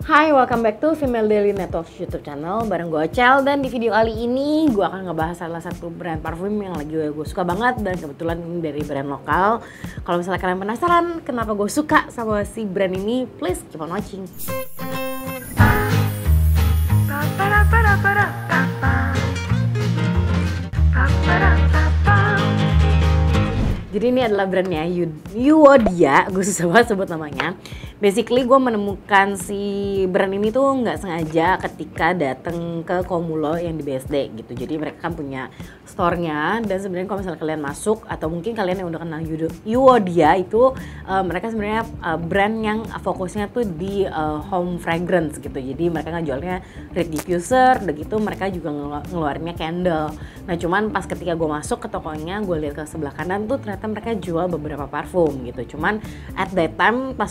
Hai, welcome back to Female Daily Network YouTube channel bareng gue Ocel. Dan di video kali ini gue akan ngebahas salah satu brand parfum yang lagi gue suka banget. Dan kebetulan ini dari brand lokal. Kalau misalnya kalian penasaran kenapa gue suka sama si brand ini, please keep on watching. Jadi ini adalah brandnya Yuodia, gue susah banget sebut namanya. Basically gue menemukan si brand ini tuh nggak sengaja ketika dateng ke Komulo yang di BSD gitu. Jadi mereka kan punya store-nya, dan sebenarnya kalau misalnya kalian masuk atau mungkin kalian yang udah kenal Yuodia itu mereka sebenarnya brand yang fokusnya tuh di home fragrance gitu. Jadi mereka ngejualnya reed diffuser, udah gitu mereka juga ngeluarinnya candle. Nah cuman pas ketika gue masuk ke tokonya, gue lihat ke sebelah kanan tuh ternyata mereka jual beberapa parfum gitu. Cuman at that time pas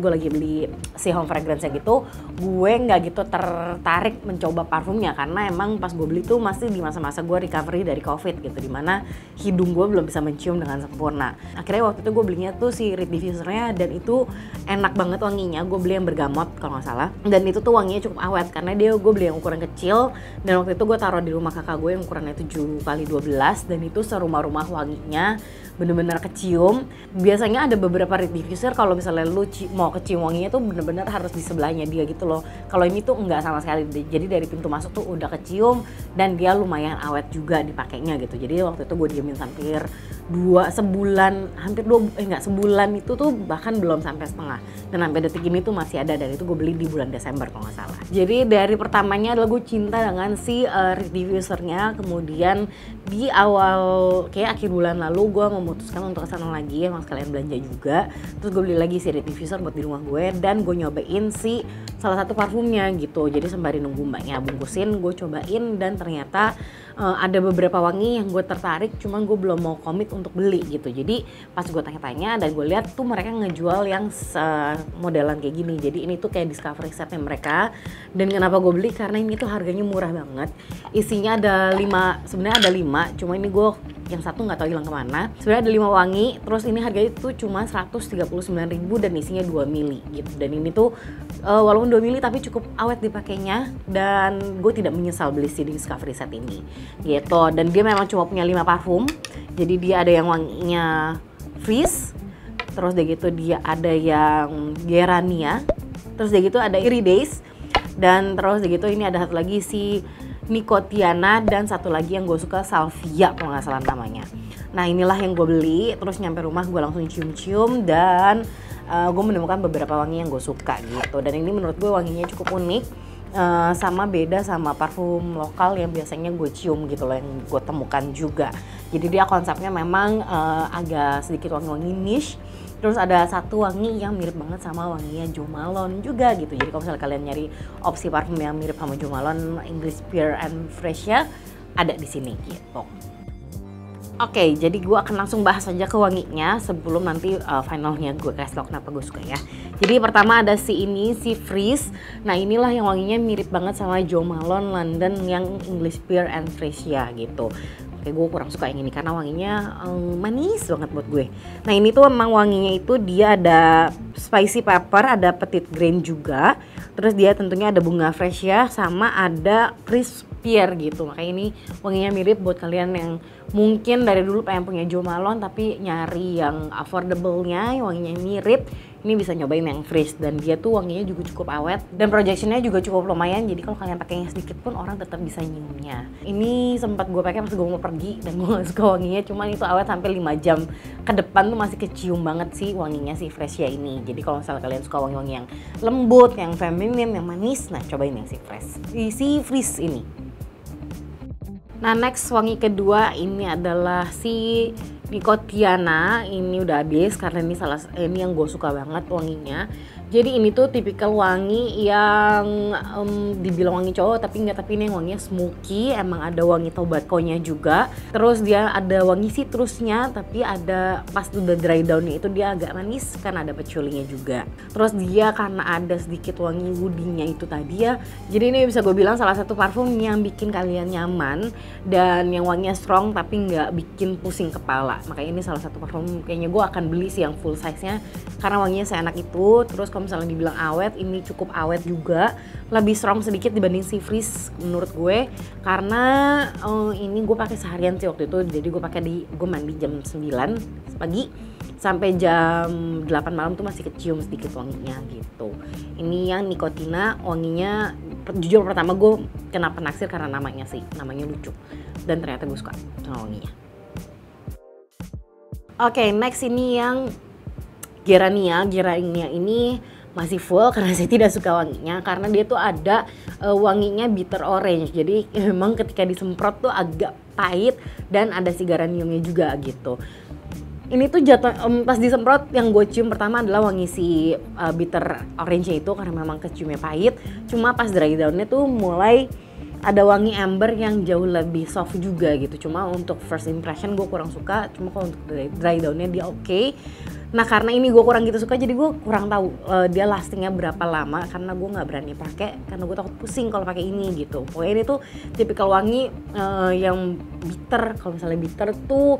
gue lagi beli si home fragrance gitu, gue nggak gitu tertarik mencoba parfumnya karena emang pas gue beli tuh masih di masa-masa gue recovery dari COVID gitu, dimana hidung gue belum bisa mencium dengan sempurna. Akhirnya waktu itu gue belinya tuh si reed diffusernya, dan itu enak banget wanginya. Gue beli yang bergamot kalau nggak salah, dan itu tuh wanginya cukup awet karena gue beli yang ukuran kecil, dan waktu itu gue taruh di rumah kakak gue yang ukurannya 7x12, dan itu serumah-rumah wanginya bener-bener kecium. Biasanya ada beberapa reed diffuser kalau misalnya lu mau kecium wanginya tuh bener-bener harus di sebelahnya dia gitu loh. Kalau ini tuh enggak sama sekali, jadi dari pintu masuk tuh udah kecium, dan dia lumayan awet juga dipakainya gitu. Jadi waktu itu gue diemin hampir sebulan itu tuh bahkan belum sampai setengah, dan sampai detik ini tuh masih ada, dan itu gue beli di bulan Desember kalau nggak salah. Jadi dari pertamanya adalah gue cinta dengan si reed diffusernya, kemudian di awal kayak akhir bulan lalu gue memutuskan untuk kesana lagi, emang sekalian belanja juga. Terus gue beli lagi si reed diffuser buat di rumah gue, dan gue nyobain si salah satu parfumnya gitu. Jadi sembari nunggu mbaknya bungkusin, gue cobain, dan ternyata ada beberapa wangi yang gue tertarik, cuman gue belum mau komit untuk beli gitu. Jadi pas gue tanya-tanya dan gue lihat tuh mereka ngejual yang modelan kayak gini. Jadi ini tuh kayak discovery setnya mereka. Dan kenapa gue beli? Karena ini tuh harganya murah banget. Isinya ada 5, sebenarnya ada 5, cuma ini gue yang satu nggak tahu hilang kemana. Sebenarnya ada 5 wangi, terus ini harganya tuh cuma 139.000 dan isinya 2 mili gitu. Dan ini tuh walaupun 2 mili tapi cukup awet dipakainya, dan gue tidak menyesal beli si discovery set ini gitu. Dan dia memang cuma punya 5 parfum. Jadi dia ada yang wanginya Freeze, terus dia gitu dia ada yang Gerania, terus dia gitu ada Iridace, dan terus dia gitu ini ada satu lagi si Nicotiana, dan satu lagi yang gue suka Salvia kalau nggak salah namanya. Nah inilah yang gue beli, terus nyampe rumah gue langsung cium-cium, dan gue menemukan beberapa wangi yang gue suka gitu. Dan ini menurut gue wanginya cukup unik, sama beda sama parfum lokal yang biasanya gue cium gitu loh, yang gue temukan juga. Jadi dia konsepnya memang agak sedikit wangi-wangi niche. Terus ada satu wangi yang mirip banget sama wanginya Jo Malone juga gitu. Jadi kalau misalnya kalian nyari opsi parfum yang mirip sama Jo Malone, English Pear and Fresh-nya ada di sini gitu. Oke, jadi gue akan langsung bahas aja ke wanginya sebelum nanti finalnya gue kasih tau kenapa gue suka ya. Jadi pertama ada si Freeze. Nah inilah yang wanginya mirip banget sama Jo Malone London yang English Pear and Fresh ya gitu. Oke, gue kurang suka yang ini karena wanginya manis banget buat gue. Nah ini tuh emang wanginya itu dia ada spicy pepper, ada petit grain juga. Terus dia tentunya ada bunga fresh ya, sama ada crisp pear gitu. Makanya ini wanginya mirip buat kalian yang mungkin dari dulu pengen punya Jo Malone tapi nyari yang affordable-nya, wanginya mirip. Ini bisa nyobain yang fresh, dan dia tuh wanginya juga cukup awet, dan projectionnya juga cukup lumayan. Jadi kalau kalian pakainya sedikit pun orang tetap bisa nyiumnya. Ini sempat gue pakai pas gue mau pergi, dan gue gak suka wanginya, cuman itu awet sampai 5 jam ke depan tuh masih kecium banget sih wanginya si fresh ya ini. Jadi kalau misalnya kalian suka wangi-wangi yang lembut, yang feminin, yang manis, nah cobain yang si fresh, si fresh ini. Nah next wangi kedua ini adalah si Nicotiana. Ini udah habis karena ini yang gue suka banget wanginya. Jadi ini tuh tipikal wangi yang dibilang wangi cowok tapi enggak, tapi ini yang wanginya smoky, emang ada wangi tobacco-nya juga. Terus dia ada wangi citrusnya, tapi ada pas udah dry down-nya itu dia agak manis karena ada patchouli-nya juga. Terus dia karena ada sedikit wangi woody-nya itu tadi ya. Jadi ini bisa gue bilang salah satu parfum yang bikin kalian nyaman dan yang wanginya strong tapi nggak bikin pusing kepala. Makanya ini salah satu parfum kayaknya gue akan beli sih yang full size-nya karena wanginya seenak itu. Terus kalau kalau misalnya dibilang awet, ini cukup awet juga. Lebih strong sedikit dibanding si Freeze menurut gue, karena ini gue pakai seharian sih waktu itu. Jadi gue mandi jam 9 pagi sampai jam 8 malam tuh masih kecium sedikit wanginya gitu. Ini yang Nicotina, wanginya jujur pertama gue kenapa naksir karena namanya lucu dan ternyata gue suka sama wanginya. Oke, next ini yang Gerania ini masih full karena saya tidak suka wanginya, karena dia tuh ada wanginya bitter orange. Jadi memang ketika disemprot tuh agak pahit dan ada si geraniumnya juga gitu. Ini tuh pas disemprot yang gue cium pertama adalah wangi si bitter orange itu karena memang keciumnya pahit. Cuma pas dry downnya tuh mulai ada wangi amber yang jauh lebih soft juga gitu. Cuma untuk first impression gue kurang suka. Cuma kalau untuk dry downnya dia oke. Nah karena ini gue kurang gitu suka, jadi gue kurang tahu dia lastingnya berapa lama, karena gue nggak berani pakai karena gue takut pusing kalau pakai ini gitu. Pokoknya ini tuh tipikal wangi yang bitter. Kalau misalnya bitter tuh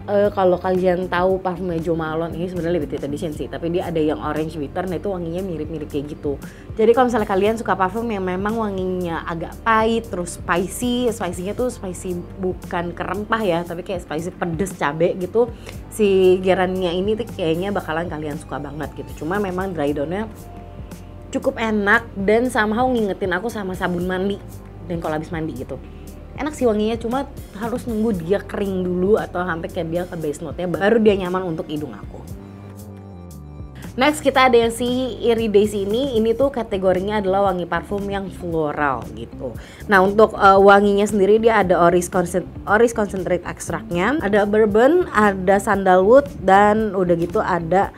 kalau kalian tahu parfumnya Jo Malone, ini sebenarnya limited edition sih, tapi dia ada yang orange bitter, nah itu wanginya mirip-mirip kayak gitu. Jadi kalau misalnya kalian suka parfum yang memang wanginya agak pahit, terus spicy-nya tuh spicy bukan kerempah ya, tapi kayak spicy pedes cabe gitu, si Gerania ini tuh kayaknya bakalan kalian suka banget gitu. Cuma memang dry down-nya cukup enak dan somehow ngingetin aku sama sabun mandi dan kalau habis mandi gitu. Enak sih wanginya, cuma harus nunggu dia kering dulu atau sampai kayak dia ke base note-nya baru dia nyaman untuk hidung aku. Next kita ada yang si Iridace ini tuh kategorinya adalah wangi parfum yang floral gitu. Nah untuk wanginya sendiri dia ada Oris concentrate extract-nya, ada bourbon, ada sandalwood, dan udah gitu ada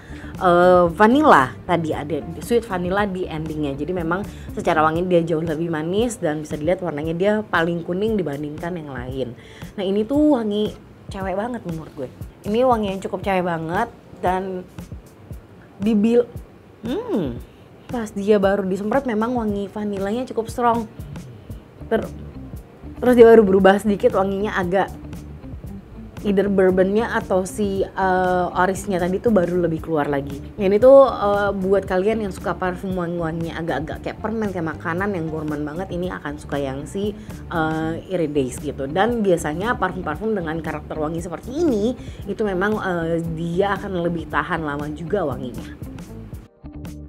vanilla, tadi ada sweet vanilla di endingnya. Jadi memang secara wangi dia jauh lebih manis dan bisa dilihat warnanya dia paling kuning dibandingkan yang lain. Nah ini tuh wangi cewek banget menurut gue. Ini wangi yang cukup cewek banget dan pas dia baru disemprot memang wangi vanilanya cukup strong. Terus dia baru berubah sedikit wanginya agak either bourbonnya atau si orisnya tadi tuh baru lebih keluar lagi. Ini tuh buat kalian yang suka parfum wangi-wanginya agak-agak kayak permen, kayak makanan yang gourmand banget, ini akan suka yang si Iridace gitu. Dan biasanya parfum-parfum dengan karakter wangi seperti ini itu memang dia akan lebih tahan lama juga wanginya.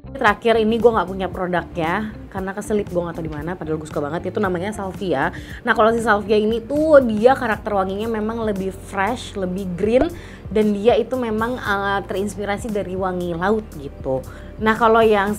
Terakhir ini gue nggak punya produknya karena keselip, gue nggak tahu di mana, padahal gue suka banget. Itu namanya Salvia. Nah kalau si Salvia ini tuh dia karakter wanginya memang lebih fresh, lebih green, dan dia itu memang terinspirasi dari wangi laut gitu. Nah kalau yang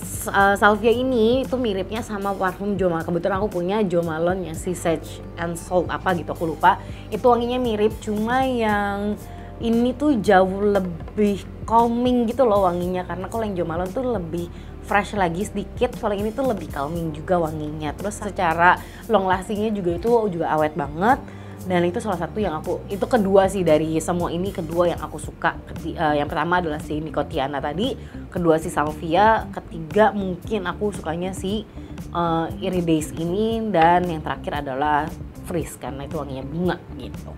Salvia ini itu miripnya sama parfum Jo Malone. Kebetulan aku punya Jo Malone yang si Sage and Salt apa gitu, aku lupa. Itu wanginya mirip, cuma yang ini tuh jauh lebih calming gitu loh wanginya, karena kalau yang Jo Malone tuh lebih fresh lagi sedikit, kalau ini tuh lebih calming juga wanginya. Terus secara long lastingnya juga itu juga awet banget, dan itu salah satu yang itu kedua sih dari semua ini, kedua yang aku suka. Yang pertama adalah si Nicotiana tadi, kedua si Salvia, ketiga mungkin aku sukanya si Iridace ini, dan yang terakhir adalah Freeze karena itu wanginya bunga gitu.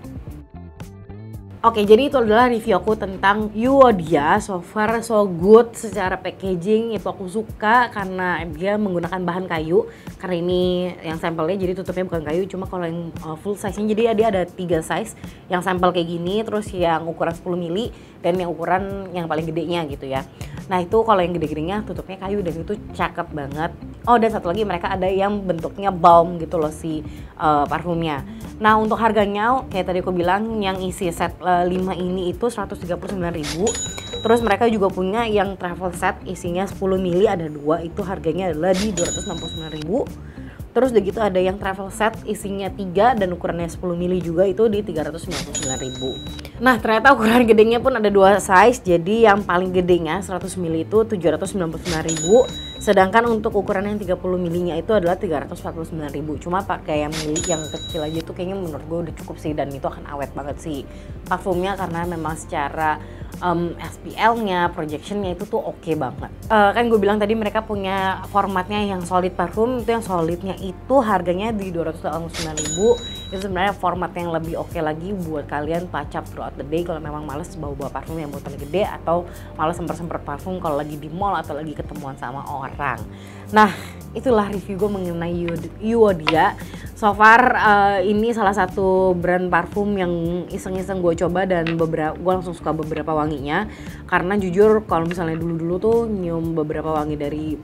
Oke, jadi itu adalah review aku tentang Euodia. So far so good, secara packaging itu aku suka karena dia menggunakan bahan kayu. Karena ini yang sampelnya jadi tutupnya bukan kayu, cuma kalau yang full size-nya jadi dia ada 3 size. Yang sampel kayak gini, terus yang ukuran 10 mili, dan yang ukuran yang paling gedenya gitu ya. Nah itu kalau yang gede-gedenya tutupnya kayu dan itu cakep banget. Oh dan satu lagi mereka ada yang bentuknya balm gitu loh si parfumnya. Nah untuk harganya kayak tadi aku bilang yang isi set 5 ini itu 139.000. Terus mereka juga punya yang travel set isinya 10 mili ada 2, itu harganya adalah di 269.000. Terus udah gitu ada yang travel set isinya 3 dan ukurannya 10 mili juga itu di 399.000. Nah ternyata ukuran gedenya pun ada 2 size, jadi yang paling gedenya 100 mili itu 799.000. Sedangkan untuk ukuran yang 30 milinya itu adalah 349.000. Cuma pakai yang mili yang kecil aja tuh kayaknya menurut gue udah cukup sih, dan itu akan awet banget sih parfumnya karena memang secara SPL-nya, projectionnya itu tuh oke banget. Kan gue bilang tadi mereka punya formatnya yang solid parfum, itu yang solidnya itu harganya di 289.000. Itu sebenarnya format yang lebih oke lagi buat kalian touch up throughout the day kalau memang males bawa parfum yang botolnya gede atau males semprot-semprot parfum kalau lagi di mall atau lagi ketemuan sama orang. Nah, itulah review gue mengenai Uodia. So far ini salah satu brand parfum yang iseng-iseng gue coba dan gue langsung suka beberapa wanginya. Karena jujur kalau misalnya dulu-dulu tuh nyium beberapa wangi dari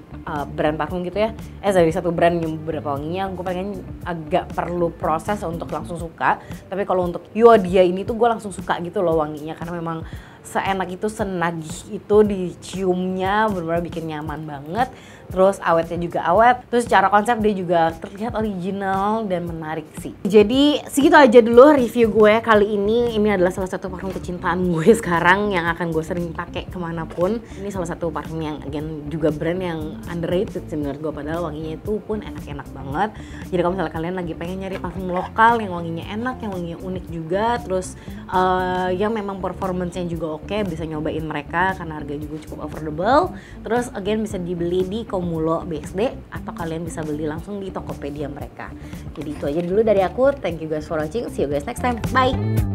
brand parfum gitu ya, dari satu brand nyium beberapa wanginya, gue pengen agak perlu proses untuk langsung suka. Tapi kalau untuk Uodia ini tuh gue langsung suka gitu loh wanginya, karena memang seenak itu, senagih itu diciumnya, benar-benar bikin nyaman banget. Terus awetnya juga awet, terus secara konsep dia juga terlihat original dan menarik sih. Jadi segitu aja dulu review gue kali ini. Ini adalah salah satu parfum kecintaan gue sekarang yang akan gue sering pakai kemanapun. Ini salah satu parfum yang again juga brand yang underrated sih menurut gue, padahal wanginya itu pun enak-enak banget. Jadi kalau misalnya kalian lagi pengen nyari parfum lokal yang wanginya enak, yang wanginya unik juga, terus yang memang performance-nya juga oke, bisa nyobain mereka karena harga juga cukup affordable. Terus again bisa dibeli di Komulo BSD atau kalian bisa beli langsung di Tokopedia mereka. Jadi itu aja dulu dari aku. Thank you guys for watching. See you guys next time. Bye.